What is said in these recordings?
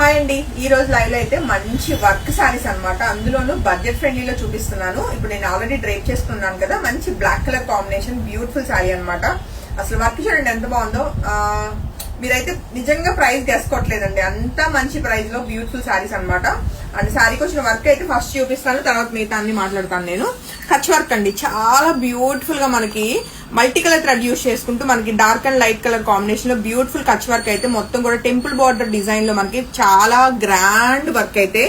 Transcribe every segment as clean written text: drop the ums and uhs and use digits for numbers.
Hi అండి, ఈ రోజు లైవ్ లో అయితే మంచి వర్క్ సారీస్ అన్నమాట. అందులోనూ బడ్జెట్ ఫ్రెండ్లీలో చూపిస్తున్నాను. ఇప్పుడు నేను ఆల్రెడీ డ్రైప్ చేసుకున్నాను కదా, మంచి black colour combination beautiful sari అన్నమాట. అసలు వర్క్ చూడండి ఎంత బాగుందో. మీరైతే నిజంగా ప్రైస్ గెసుకోవట్లేదండి, అంత మంచి ప్రైస్ లో బ్యూటిఫుల్ సారీస్ అన్నమాట. అండ్ సారీకి వచ్చిన వర్క్ అయితే ఫస్ట్ చూపిస్తాను, తర్వాత మిగతా అన్ని మాట్లాడతాను నేను. కచ్ వర్క్ అండి, చాలా బ్యూటిఫుల్ గా మనకి మల్టీ కలర్ థ్రెడ్ యూజ్ చేసుకుంటూ మనకి dark and light colour combination లో బ్యూటిఫుల్ కచ్ వర్క్ అయితే మొత్తం కూడా టెంపుల్ బార్డర్ డిజైన్ లో మనకి చాలా గ్రాండ్ వర్క్ అయితే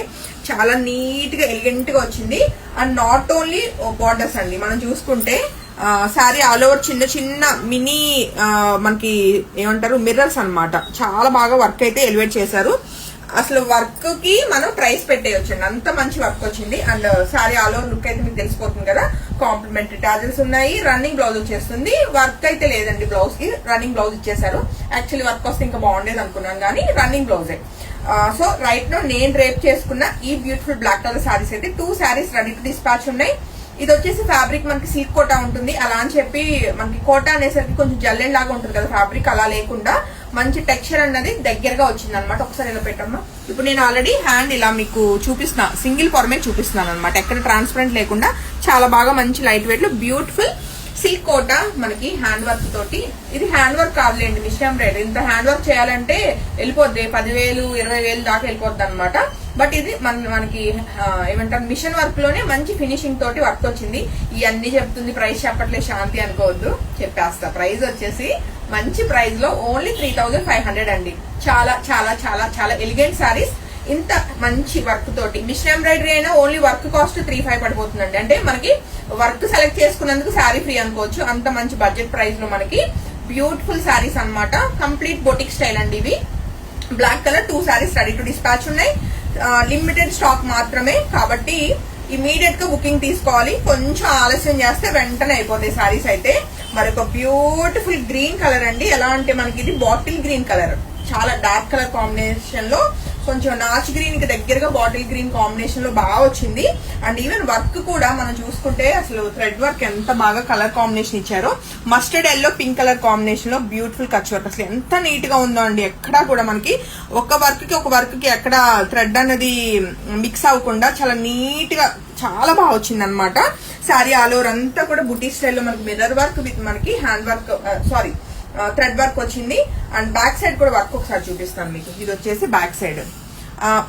చాలా నీట్ గా ఎలిగెంట్ గా వచ్చింది. అండ్ నాట్ ఓన్లీ బార్డర్స్ అండి, మనం చూసుకుంటే సారీ ఆల్ ఓవర్ చిన్న చిన్న మినీ మనకి ఏమంటారు మిర్రర్స్ అన్నమాట. చాలా బాగా వర్క్ అయితే ఎలివేట్ చేశారు. అసలు వర్క్ కి మనం ప్రైస్ పెట్టేయొచ్చండి, అంత మంచి వర్క్ వచ్చింది. And sorry all over look అయితే మీకు తెలిసిపోతుంది కదా. కాంప్లిమెంటరీ టాజల్స్ ఉన్నాయి, రన్నింగ్ బ్లౌజ్ వచ్చేస్తుంది. వర్క్ అయితే లేదండి, బ్లౌజ్ కి రన్నింగ్ బ్లౌజ్ ఇచ్చేసారు. యాక్చువల్లీ వర్క్ వస్తే ఇంకా బాగుండేది అనుకున్నాను కానీ రన్నింగ్ బ్లౌజే. సో రైట్ నో నేను రేప్ చేసుకున్న ఈ బ్యూటిఫుల్ బ్లాక్ కలర్ సారీస్ అయితే 2 సారీస్ రెడీ టు డిస్పాచ్ ఉన్నాయి. ఇది వచ్చేసి ఫ్యాబ్రిక్ మనకి సిల్క్ కోటా ఉంటుంది. అలా అని చెప్పి మనకి కోటా అనేసరికి కొంచెం జల్లెన్ లాగా ఉంటుంది కదా ఫ్యాబ్రిక్, అలా లేకుండా మంచి టెక్స్చర్ అన్నది దగ్గరగా వచ్చింది అనమాట. ఒకసారి ఇలా పెట్టమ్మా. ఇప్పుడు నేను ఆల్రెడీ హ్యాండ్ ఇలా మీకు చూపిస్తున్నా, సింగిల్ పొరమే చూపిస్తున్నాను అనమాట, ఎక్కడ ట్రాన్స్పరెంట్ లేకుండా చాలా బాగా మంచి లైట్ వెయిట్ లో బ్యూటిఫుల్ సిల్క్ కోటా మనకి హ్యాండ్ వర్క్ తోటి. ఇది హ్యాండ్ వర్క్ కాదులేండి, మిషన్ ఎంబ్రాయిడరీ. ఇంత హ్యాండ్ వర్క్ చేయాలంటే వెళ్ళిపోద్ది 10,000 20,000 దాకా వెళ్ళిపోద్ది అనమాట. బట్ ఇది మనకి ఏమంటారు మిషన్ వర్క్ లోనే మంచి ఫినిషింగ్ తోటి వర్క్ వచ్చింది. ఇవన్నీ చెప్తుంది, ప్రైస్ చెప్పట్లే శాంతి అనుకోవద్దు, చెప్పేస్తా. ప్రైస్ వచ్చేసి మంచి ప్రైస్ లో ఓన్లీ 3,500 అండి. చాలా చాలా చాలా చాలా ఎలిగెంట్ సారీస్ ఇంత మంచి వర్క్ తోటి. మిషన్ ఎంబ్రాయిడరీ అయినా ఓన్లీ వర్క్ కాస్ట్ 3,500 పడిపోతుందండి. అంటే మనకి వర్క్ సెలెక్ట్ చేసుకున్నందుకు శారీ ఫ్రీ అనుకోవచ్చు, అంత మంచి బడ్జెట్ ప్రైస్ లో మనకి బ్యూటిఫుల్ సారీస్ అన్నమాట. కంప్లీట్ బొటిక్ స్టైల్ అండి ఇవి. Black colour 2 saris ready to dispatch ఉన్నాయి. లిమిటెడ్ స్టాక్ మాత్రమే కాబట్టి ఇమీడియట్ గా బుకింగ్ తీసుకోవాలి. కొంచెం ఆలస్యం చేస్తే వెంటనే అయిపోతాయి సారీస్ అయితే. మరొక బ్యూటిఫుల్ గ్రీన్ కలర్ అండి. ఎలా అంటే మనకి ఇది బాటిల్ గ్రీన్ కలర్, చాలా డార్క్ కలర్ కాంబినేషన్ లో కొంచెం నాచ్ గ్రీన్ కి దగ్గరగా బాటిల్ గ్రీన్ కాంబినేషన్ లో బాగా వచ్చింది. అండ్ ఈవెన్ వర్క్ కూడా మనం చూసుకుంటే అసలు థ్రెడ్ వర్క్ ఎంత బాగా కలర్ కాంబినేషన్ ఇచ్చారో. Mustard yellow pink colour combination లో బ్యూటిఫుల్ కచ్ వర్క్ అసలు ఎంత నీట్ గా ఉందో అండి. ఎక్కడా కూడా మనకి ఒక వర్క్ కి ఎక్కడ థ్రెడ్ అనేది మిక్స్ అవ్వకుండా చాలా నీట్ గా చాలా బాగా వచ్చింది అనమాట. శారీ ఆల్ ఓవర్ అంతా కూడా బుటీ స్టైల్లో మనకి మిర్రర్ వర్క్ విత్ మనకి హ్యాండ్ వర్క్ థ్రెడ్ వర్క్ వచ్చింది. అండ్ బ్యాక్ సైడ్ కూడా వర్క్ ఒకసారి చూపిస్తాను మీకు. ఇది వచ్చేసి బ్యాక్ సైడ్.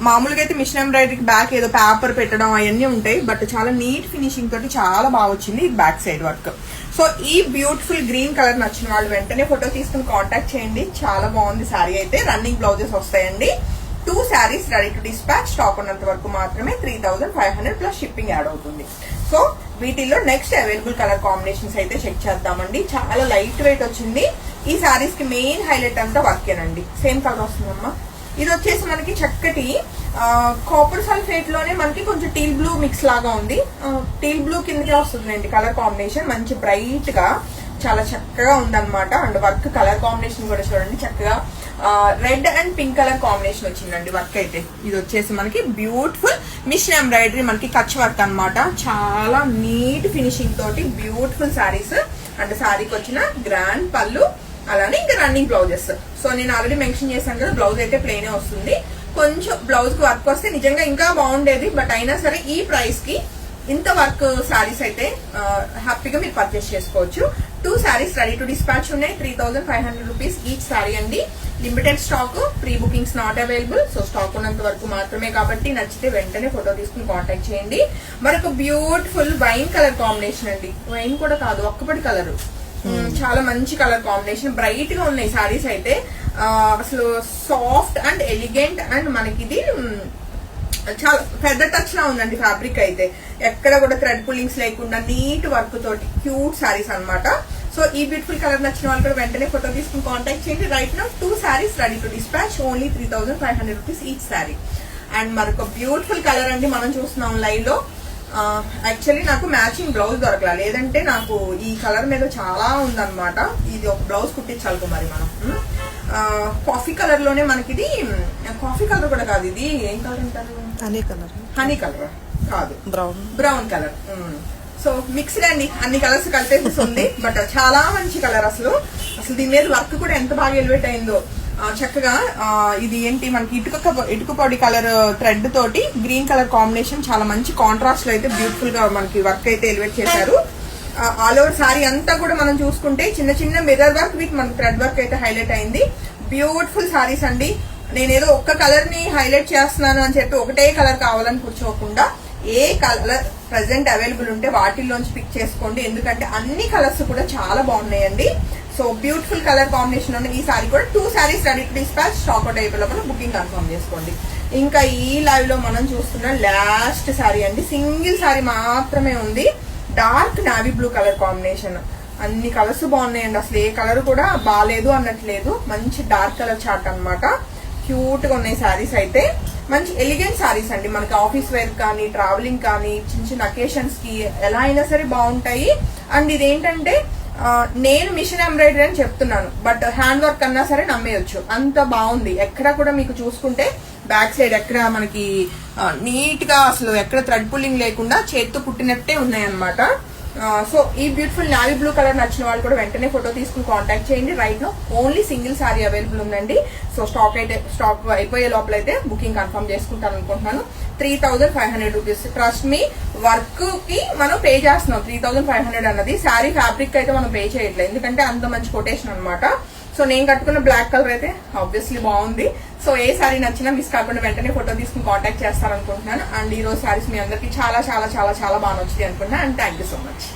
మామూలుగా అయితే మిషన్ ఎంబ్రాయిడరీకి బ్యాక్ ఏదో పేపర్ పెట్టడం అవన్నీ ఉంటాయి, బట్ చాలా నీట్ ఫినిషింగ్ తోటి చాలా బాగా వచ్చింది ఈ బ్యాక్ సైడ్ వర్క్. సో ఈ బ్యూటిఫుల్ గ్రీన్ కలర్ నచ్చిన వాళ్ళు వెంటనే ఫోటో తీసుకుని కాంటాక్ట్ చేయండి. చాలా బాగుంది సారీ అయితే. రన్నింగ్ బ్లౌజెస్ వస్తాయండి. 2 saris ready to dispatch. Stock ఉన్నంత వరకు మాత్రమే 3,500 ప్లస్ షిప్పింగ్ యాడ్ అవుతుంది. సో వీటిల్లో నెక్స్ట్ అవైలబుల్ కలర్ కాంబినేషన్స్ అయితే చెక్ చేద్దామండి. చాలా లైట్ వెయిట్ వచ్చింది. ఈ సారీస్ కి మెయిన్ హైలైట్ అంతా వర్కేనండి. సేమ్ కలర్ వస్తుందమ్మా. ఇది వచ్చేసి మనకి చక్కటి కాపర్ సల్ఫేట్ లోనే మనకి కొంచెం టీల్ బ్లూ మిక్స్ లాగా ఉంది. టీల్ బ్లూ కిందకే వస్తుందండి కలర్ కాంబినేషన్. మంచి బ్రైట్ గా చాలా చక్కగా ఉందన్నమాట. అండ్ వర్క్ కలర్ కాంబినేషన్ కూడా చూడండి, చక్కగా red and pink colour combination వచ్చిందండి వర్క్ అయితే. ఇది వచ్చేసి మనకి బ్యూటిఫుల్ మిషన్ ఎంబ్రాయిడరీ మనకి కచ్ వర్క్ అన్నమాట. చాలా నీట్ ఫినిషింగ్ తోటి బ్యూటిఫుల్ సారీస్. అండ్ సారీకి వచ్చిన గ్రాండ్ పళ్ళు, అలానే ఇంకా రన్నింగ్ బ్లౌజెస్. సో నేను ఆల్రెడీ మెన్షన్ చేశాను కదా, బ్లౌజ్ అయితే ప్లెయినే వస్తుంది. కొంచెం బ్లౌజ్ కి వర్క్ వస్తే నిజంగా ఇంకా బాగుండేది, బట్ అయినా సరే ఈ ప్రైస్ కి ఇంత వర్క్ సారీస్ అయితే హ్యాపీగా మీరు పర్చేస్ చేసుకోవచ్చు. 2 సారీస్ రెడీ టు డిస్పాచ్ ఉన్నాయి. 3,500 రూపీస్ ఈచ్ సారీ అండి. Limited stock, pre bookings not available. So stock ఉన్నంత వరకు మాత్రమే కాబట్టి నచ్చితే వెంటనే ఫోటో తీసుకుని కాంటాక్ట్ చేయండి. మరొక బ్యూటిఫుల్ వైన్ కలర్ కాంబినేషన్ అండి. వైన్ కూడా కాదు, ఒక్కపటి కలర్. చాలా మంచి కలర్ కాంబినేషన్, బ్రైట్ గా ఉన్నాయి సారీస్ అయితే. అసలు సాఫ్ట్ అండ్ ఎలిగెంట్ అండ్ మనకి ఇది చాలా పెద్ద టచ్ లా ఉందండి ఫ్యాబ్రిక్ అయితే. ఎక్కడ కూడా థ్రెడ్ పుల్లింగ్స్ లేకుండా నీట్ వర్క్ తోటి క్యూట్ సారీస్ అన్నమాట. సో ఈ బ్యూటిఫుల్ కలర్ నచ్చిన వాళ్ళు కూడా వెంటనే ఫోటో తీసుకుని కాంటాక్ట్ చేయండి. Right now 2 saris ready to dispatch, only 3,500 rupees each sorry. And మరొక బ్యూటిఫుల్ కలర్ అండి మనం చూస్తున్నాం లైవ్ లో. యాక్చువల్లీ నాకు మ్యాచింగ్ బ్లౌజ్ దొరకలా, లేదంటే నాకు ఈ కలర్ మీద చాలా ఉందన్నమాట. ఇది ఒక బ్లౌజ్ కుట్టించాలి మరి మనం. కాఫీ కలర్ లోనే మనకి ఇది కాఫీ కలర్ కూడా కాదు, ఇది ఏం కలర్ అంటారు? హనీ కలర్ కాదు, బ్రౌన్ కలర్. సో మిక్స్డ్ అండి, అన్ని కలర్స్ కలిపేసి ఉంది. బట్ చాలా మంచి కలర్. అసలు దీని మీద వర్క్ కూడా ఎంత బాగా ఎలివేట్ అయిందో. చక్కగా ఇది ఏంటి మనకి ఇటుక పొడి కలర్ థ్రెడ్ తోటి గ్రీన్ కలర్ కాంబినేషన్ చాలా మంచి కాంట్రాస్ట్ లో అయితే బ్యూటిఫుల్ గా మనకి వర్క్ అయితే ఎలివేట్ చేశారు. ఆల్ ఓవర్ సారీ అంతా కూడా మనం చూసుకుంటే చిన్న చిన్న మిర్రర్ వర్క్ విత్ మనకి థ్రెడ్ వర్క్ అయితే హైలైట్ అయింది. బ్యూటిఫుల్ సారీస్ అండి. నేనేదో ఒక్క కలర్ ని హైలైట్ చేస్తున్నాను అని చెప్పి ఒకటే కలర్ కావాలని కూర్చోకుండా ఏ కలర్ ప్రెసెంట్ అవైలబుల్ ఉంటే వాటిల్లోంచి పిక్ చేసుకోండి. ఎందుకంటే అన్ని కలర్స్ కూడా చాలా బాగున్నాయండి. సో బ్యూటిఫుల్ కలర్ కాంబినేషన్ ఉన్న ఈ సారీ కూడా 2 saris ready to dispatch. Stock out అయిపోయి లోపల బుకింగ్ కన్ఫర్మ్ చేసుకోండి. ఇంకా ఈ లైవ్ లో మనం చూస్తున్న లాస్ట్ సారీ అండి. సింగిల్ సారీ మాత్రమే ఉంది. Dark navy blue colour combination. అన్ని కలర్స్ బాగున్నాయండి. అసలు ఏ కలర్ కూడా బాగాలేదు అన్నట్లేదు. మంచి డార్క్ కలర్ చార్ట్ అన్నమాట. క్యూట్ గా ఉన్నాయి సారీస్ అయితే. మంచి ఎలిగెంట్ సారీస్ అండి. మనకి ఆఫీస్ వేర్ కానీ ట్రావెలింగ్ కానీ చిన్న చిన్న అకేషన్స్ కి ఎలా అయినా సరే బాగుంటాయి. అండ్ ఇదేంటంటే నేను మిషన్ ఎంబ్రాయిడరీ అని చెప్తున్నాను, బట్ హ్యాండ్ వర్క్ అన్నా సరే నమ్మేయొచ్చు, అంత బాగుంది. ఎక్కడ కూడా మీకు చూసుకుంటే బ్యాక్ సైడ్ ఎక్కడ మనకి నీట్ గా అసలు ఎక్కడ థ్రెడ్ పుల్లింగ్ లేకుండా చేత్తో కుట్టినట్టే ఉన్నాయన్నమాట. సో ఈ బ్యూటిఫుల్ నావీ బ్లూ కలర్ నచ్చిన వాళ్ళు కూడా వెంటనే ఫోటో తీసుకుని కాంటాక్ట్ చేయండి. Right no only single sari available ఉందండి. సో స్టాక్ అయిపోయే లోపల అయితే బుకింగ్ కన్ఫర్మ్ చేసుకుంటాను అనుకుంటున్నాను. 3500 రూపీస్. ట్రస్ట్ మీ, వర్క్ కి మనం పే చేస్తున్నాం. 3500 అన్నది శారీ ఫ్యాబ్రిక్ అయితే మనం పే చేయట్లేదు, ఎందుకంటే అంత మంచి కొటేషన్ అనమాట. సో నేను కట్టుకున్న బ్లాక్ కలర్ అయితే ఆబ్వియస్లీ బాగుంది. సో ఏ సారీ నచ్చినా మిస్ కాకుండా వెంటనే ఫోటో తీసుకుని కాంటాక్ట్ చేస్తారనుకుంటున్నాను. అండ్ ఈ రోజు సారీస్ మీ అందరికి చాలా చాలా చాలా చాలా బాగా నచ్చింది అనుకుంటున్నాను. And thank you so much.